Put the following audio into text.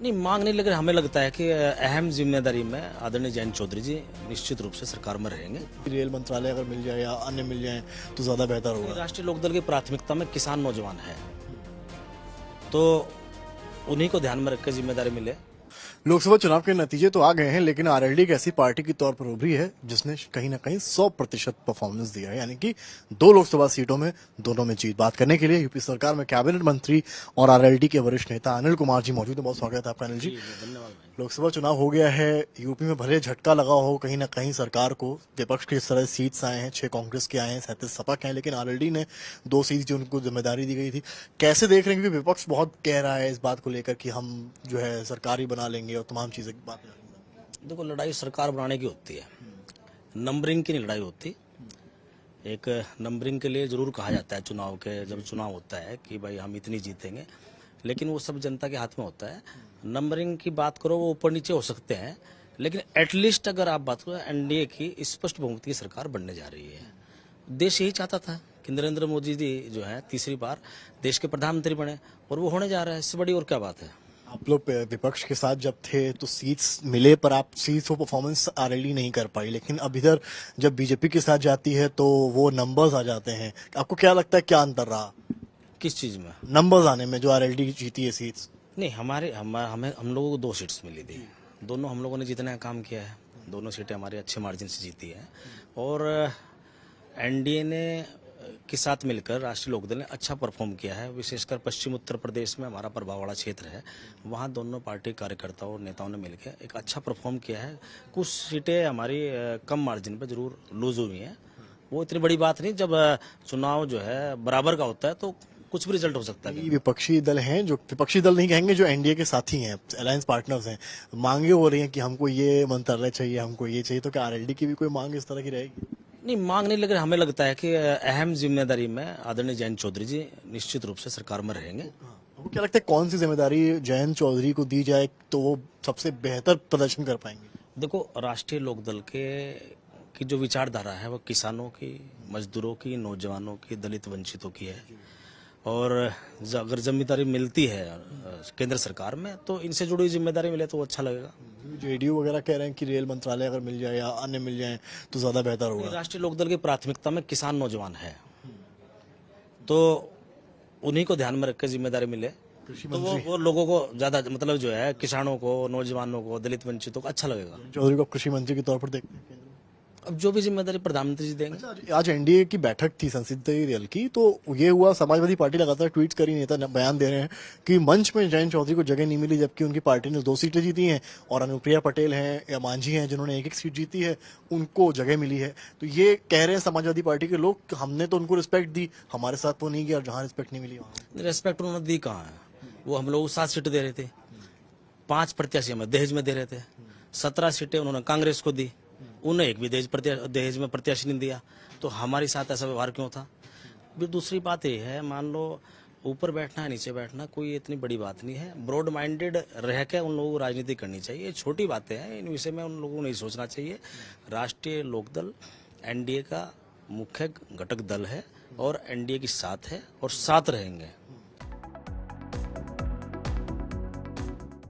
नहीं मांग नहीं, लेकिन हमें लगता है कि अहम जिम्मेदारी में आदरणीय जयंत चौधरी जी निश्चित रूप से सरकार में रहेंगे। रेल मंत्रालय अगर मिल जाए या अन्य मिल जाए तो ज़्यादा बेहतर होगा। राष्ट्रीय लोकदल की प्राथमिकता में किसान नौजवान है, तो उन्हीं को ध्यान में रख के जिम्मेदारी मिले। लोकसभा चुनाव के नतीजे तो आ गए हैं, लेकिन आरएलडी एक ऐसी पार्टी के तौर पर उभरी है जिसने कहीं ना कहीं 100% परफॉर्मेंस दिया है, यानी कि 2 लोकसभा सीटों में दोनों में जीत। बात करने के लिए यूपी सरकार में कैबिनेट मंत्री और आरएलडी के वरिष्ठ नेता अनिल कुमार जी मौजूद हैं। बहुत स्वागत है आपका अनिल जी। धन्यवाद भाई। लोकसभा चुनाव हो गया है, यूपी में भले झटका लगा हो कहीं ना कहीं सरकार को, विपक्ष के इस तरह सीट्स आए हैं, 6 कांग्रेस के आए हैं, 37 सपा के हैं, लेकिन आरएलडी ने 2 सीट जो उनको जिम्मेदारी दी गई थी। कैसे देख रहे हैं, क्योंकि विपक्ष बहुत कह रहा है इस बात को लेकर कि हम जो है सरकार ही बना लेंगे और तमाम चीजें की बात। देखो, लड़ाई सरकार बनाने की होती है, नंबरिंग की नहीं लड़ाई होती। एक नंबरिंग के लिए जरूर कहा जाता है चुनाव के, जब चुनाव होता है कि भाई हम इतनी जीतेंगे, लेकिन वो सब जनता के हाथ में होता है। नंबरिंग की बात करो, वो ऊपर नीचे हो सकते हैं, लेकिन एटलीस्ट अगर आप बात करो, एनडीए की स्पष्ट बहुमत की सरकार बनने जा रही है। देश यही चाहता था कि नरेंद्र मोदी जी जो है तीसरी बार देश के प्रधानमंत्री बने, और वो होने जा रहा है। इससे बड़ी और क्या बात है। आप लोग विपक्ष के साथ जब थे तो सीट्स मिले, पर आप सीट्स वो परफॉर्मेंस आरएलडी नहीं कर पाई, लेकिन अब इधर जब बीजेपी के साथ जाती है तो वो नंबर्स आ जाते हैं। आपको क्या लगता है, क्या अंतर रहा किस चीज में? नंबर्स आने में जो आरएलडी जीती है सीट्स? नहीं, हम लोगों को 2 सीट्स मिली थी। दोनों हम लोगों ने जीतने का काम किया है, दोनों सीटें हमारे अच्छे मार्जिन से जीती है। और एनडीए ने के साथ मिलकर राष्ट्रीय लोकदल ने अच्छा परफॉर्म किया है। विशेषकर पश्चिम उत्तर प्रदेश में हमारा प्रभाव वाला क्षेत्र है, वहाँ दोनों पार्टी कार्यकर्ताओं और नेताओं ने मिलकर एक अच्छा परफॉर्म किया है। कुछ सीटें हमारी कम मार्जिन पर जरूर लूज हुई हैं, वो इतनी बड़ी बात नहीं। जब चुनाव जो है बराबर का होता है तो कुछ भी रिजल्ट हो सकता है। विपक्षी दल हैं, जो विपक्षी दल नहीं कहेंगे, जो एनडीए के साथी हैं, अलायंस पार्टनर्स हैं, मांगे हो रही हैं कि हमको ये मंत्रालय चाहिए, हमको ये चाहिए, तो क्या आरएलडी की भी कोई मांग इस तरह की रहेगी? नहीं मांग नहीं, लेकिन हमें लगता है कि अहम जिम्मेदारी में आदरणीय जयंत चौधरी जी निश्चित रूप से सरकार में रहेंगे। आपको क्या लगता है कौन सी जिम्मेदारी जयंत चौधरी को दी जाए तो वो सबसे बेहतर प्रदर्शन कर पाएंगे? देखो, राष्ट्रीय लोकदल के की जो विचारधारा है वो किसानों की, मजदूरों की, नौजवानों की, दलित वंचितों की है। और अगर जिम्मेदारी मिलती है केंद्र सरकार में, तो इनसे जुड़ी जिम्मेदारी मिले तो अच्छा लगेगा। जेडीयू वगैरह कह रहे हैं कि रेल मंत्रालय अगर मिल जाए या अन्य मिल जाए तो ज्यादा बेहतर होगा। राष्ट्रीय लोकदल की प्राथमिकता में किसान नौजवान है, तो उन्हीं को ध्यान में रख के जिम्मेदारी मिले, तो वो लोगों को ज्यादा, मतलब जो है किसानों को, नौजवानों को, दलित वंचितों को अच्छा लगेगा। चौधरी को कृषि मंत्री के तौर पर देखते हैं। अब जो भी जिम्मेदारी प्रधानमंत्री जी देंगे। अच्छा, आज एनडीए की बैठक थी संसदीय दल की, तो ये हुआ, समाजवादी पार्टी लगातार ट्वीट करी, नेता बयान दे रहे हैं कि मंच में जयंत चौधरी को जगह नहीं मिली, जबकि उनकी पार्टी ने 2 सीटें जीती हैं, और अनुप्रिया पटेल हैं या मांझी हैं जिन्होंने 1-1 सीट जीती है, उनको जगह मिली है। तो ये कह रहे हैं समाजवादी पार्टी के लोग कि हमने तो उनको रिस्पेक्ट दी, हमारे साथ वो नहीं गया, और जहां रिस्पेक्ट नहीं मिली वहां रेस्पेक्ट उन्होंने दी कहाँ है? वो हम लोग 7 सीटें दे रहे थे, 5 प्रत्याशी हमें दहेज में दे रहे थे, 17 सीटें उन्होंने कांग्रेस को दी, उन्हें एक भी दहेज में प्रत्याशी नहीं दिया, तो हमारे साथ ऐसा व्यवहार क्यों था? फिर दूसरी बात ये है, मान लो ऊपर बैठना है नीचे बैठना कोई इतनी बड़ी बात नहीं है। ब्रॉड माइंडेड रह के उन लोगों को राजनीति करनी चाहिए। ये छोटी बातें हैं, इन विषय में उन लोगों को नहीं सोचना चाहिए। राष्ट्रीय लोकदल एनडीए का मुख्य घटक दल है और एनडीए के साथ है और साथ रहेंगे।